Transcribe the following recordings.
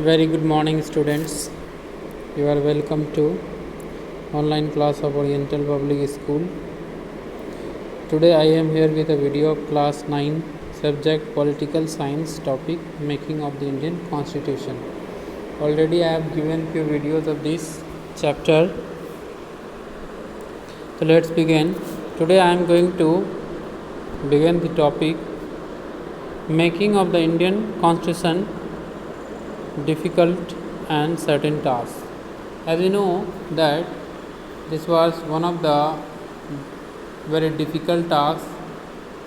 Very good morning, students. You are welcome to online class of Oriental Public School. Today I am here with a video of class 9 subject political science topic making of the Indian Constitution. Already I have given few videos of this chapter. So let's begin. Today I am going to begin the topic making of the Indian Constitution difficult and certain tasks. As you know that this was one of the very difficult tasks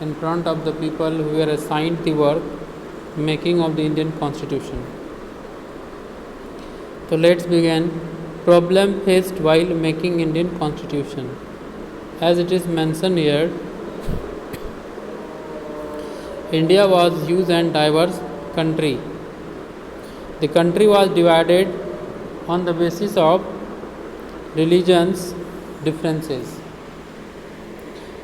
in front of the people who were assigned the work making of the Indian Constitution. So let's begin. Problem faced while making Indian Constitution. As it is mentioned here, India was huge and diverse country. The country was divided on the basis of religions differences.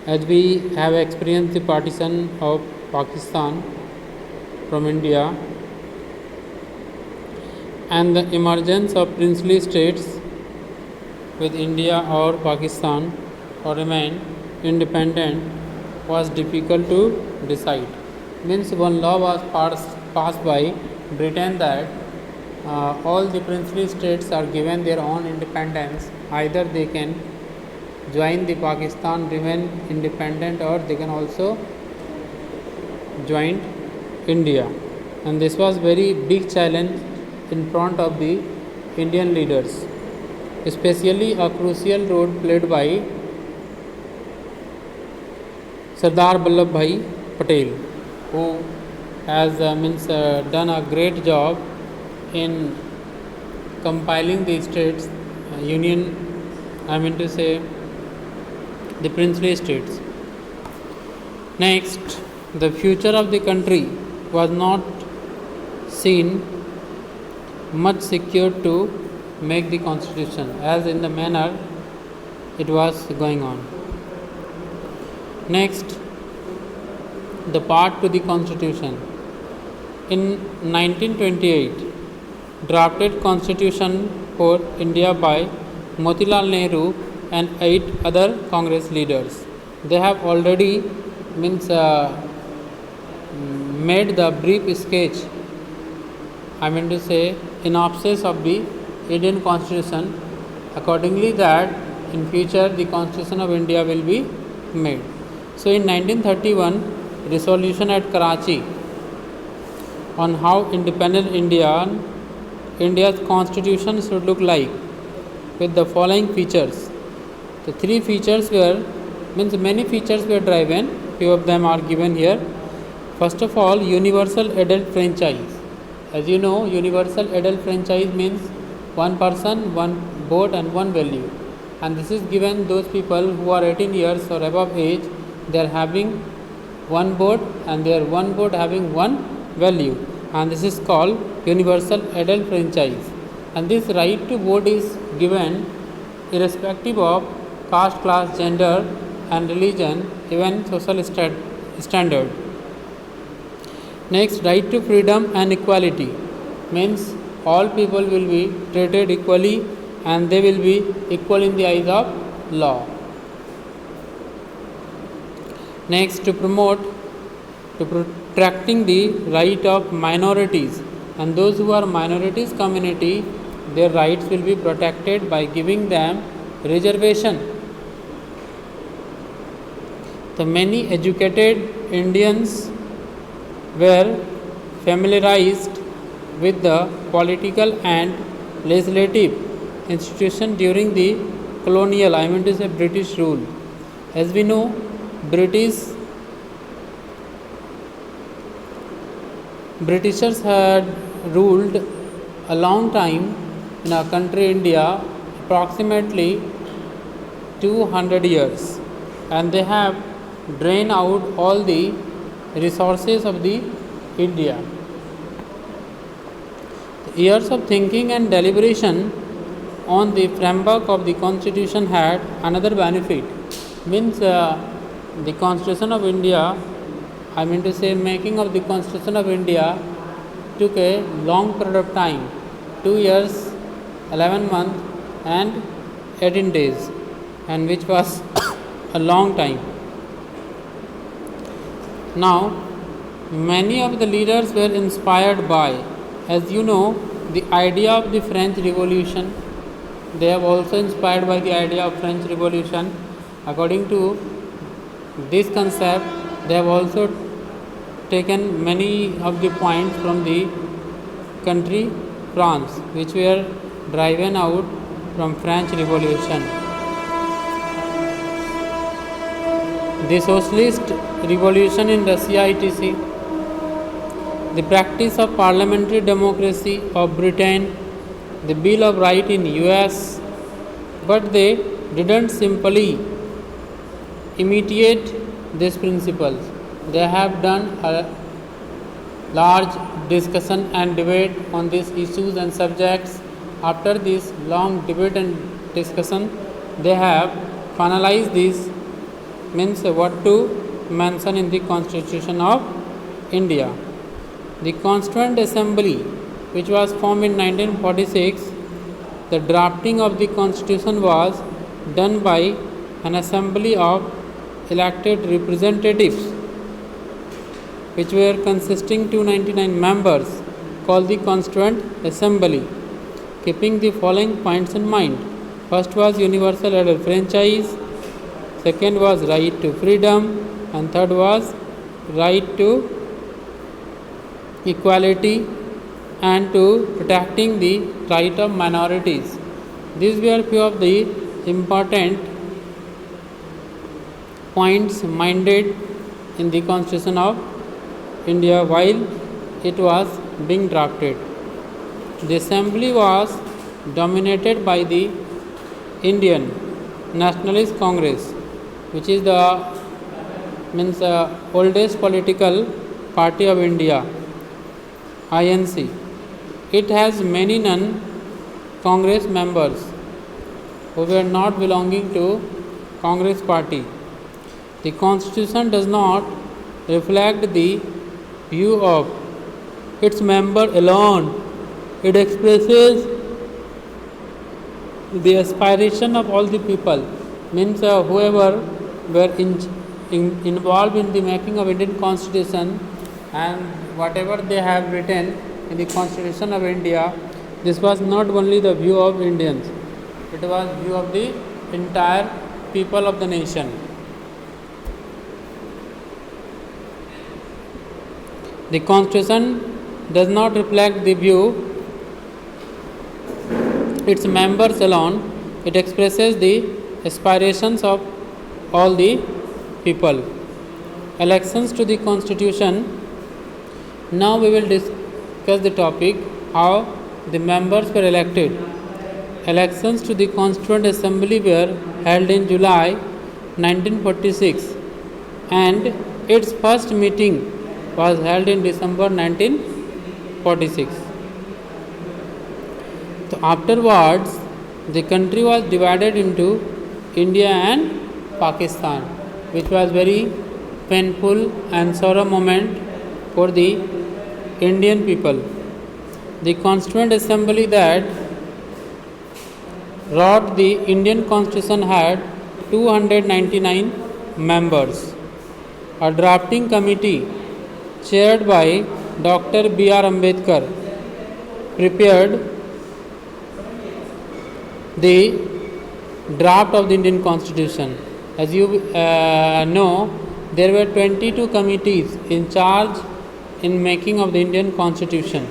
As we have experienced the partition of Pakistan from India and the emergence of princely states with India or Pakistan or remain independent was difficult to decide. Means one law was passed by Britain that all the princely states are given their own independence. Either they can join the Pakistan, remain independent, or they can also join India. And this was very big challenge in front of the Indian leaders, especially a crucial role played by Sardar Vallabhbhai Patel, who has done a great job in compiling the states union, the princely states. Next, the future of the country was not seen much secure to make the constitution as in the manner it was going on. Next, the part to the constitution. In 1928, drafted constitution for India by Motilal Nehru and 8 other Congress leaders. They have already made the brief sketch, synopsis of the Indian Constitution. Accordingly, that in future the Constitution of India will be made. So, in 1931, resolution at Karachi on how independent India's constitution should look like, with the following features. The three features many features were driven, few of them are given here. First of all, universal adult franchise. As you know, universal adult franchise means one person, one vote and one value. And this is given those people who are 18 years or above age, they are having one vote and their one vote having one value. And this is called universal adult franchise. And this right to vote is given irrespective of caste, class, gender and religion, even social standard. Next, right to freedom and equality means all people will be treated equally and they will be equal in the eyes of law. Next, to protecting the right of minorities, and those who are minorities community, their rights will be protected by giving them reservation. The many educated Indians were familiarized with the political and legislative institution during the colonial, British rule. As we know, Britishers had ruled a long time in our country India, approximately 200 years, and they have drained out all the resources of the India. The years of thinking and deliberation on the framework of the constitution had another benefit. The Constitution of India, making of the Constitution of India took a long period of time 2 years, 11 months and 18 days, and which was a long time. Now, many of the leaders were inspired by, as you know, the idea of the French Revolution. They have also inspired by the idea of French Revolution. According to this concept, they have also taken many of the points from the country France, which were driven out from French Revolution. The socialist revolution in Russia, etc., the practice of parliamentary democracy of Britain, the Bill of Rights in US, but they didn't simply imitate these principles. They have done a large discussion and debate on these issues and subjects. After this long debate and discussion, they have finalized this, means what to mention in the Constitution of India. The Constituent Assembly, which was formed in 1946, the drafting of the Constitution was done by an assembly of elected representatives, which were consisting 299 members, called the Constituent Assembly, keeping the following points in mind. First was universal adult franchise, second was right to freedom, and third was right to equality and to protecting the right of minorities. These were few of the important points minded in the Constitution of India while it was being drafted. The assembly was dominated by the Indian Nationalist Congress, which is the oldest political party of India, INC. It has many non-Congress members who were not belonging to Congress party. The Constitution does not reflect the view of its member alone. It expresses the aspiration of all the people, means whoever were involved in the making of Indian Constitution, and whatever they have written in the Constitution of India, this was not only the view of Indians, it was view of the entire people of the nation. The Constitution does not reflect the view its members alone. It expresses the aspirations of all the people. Elections to the Constitution. Now we will discuss the topic how the members were elected. Elections to the Constituent Assembly were held in July 1946 and its first meeting was held in December 1946. So afterwards, the country was divided into India and Pakistan, which was very painful and sorrow moment for the Indian people. The Constituent Assembly that wrote the Indian Constitution had 299 members. A drafting committee chaired by Dr. B.R. Ambedkar prepared the draft of the Indian Constitution. As you know, there were 22 committees in charge in making of the Indian Constitution.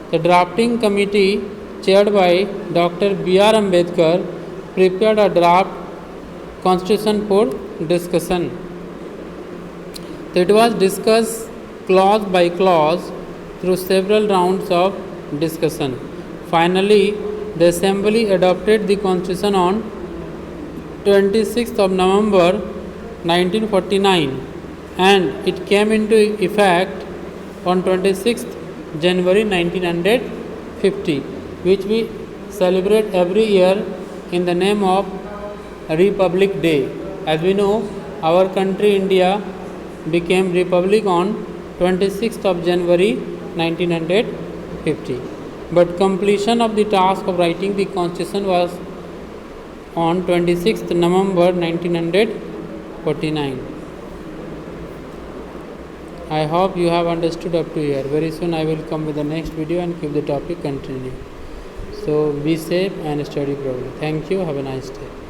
The drafting committee chaired by Dr. B.R. Ambedkar prepared a draft constitution for discussion. So it was discussed clause by clause through several rounds of discussion. Finally, the Assembly adopted the Constitution on 26th of November 1949 and it came into effect on 26th January 1950, which we celebrate every year in the name of Republic Day. As we know, our country India became Republic on 26th of January 1950. but completion of the task of writing the constitution was on 26th November 1949. I hope you have understood up to here. Very soon I will come with the next video and keep the topic continue. So be safe and study properly. Thank you. Have a nice day.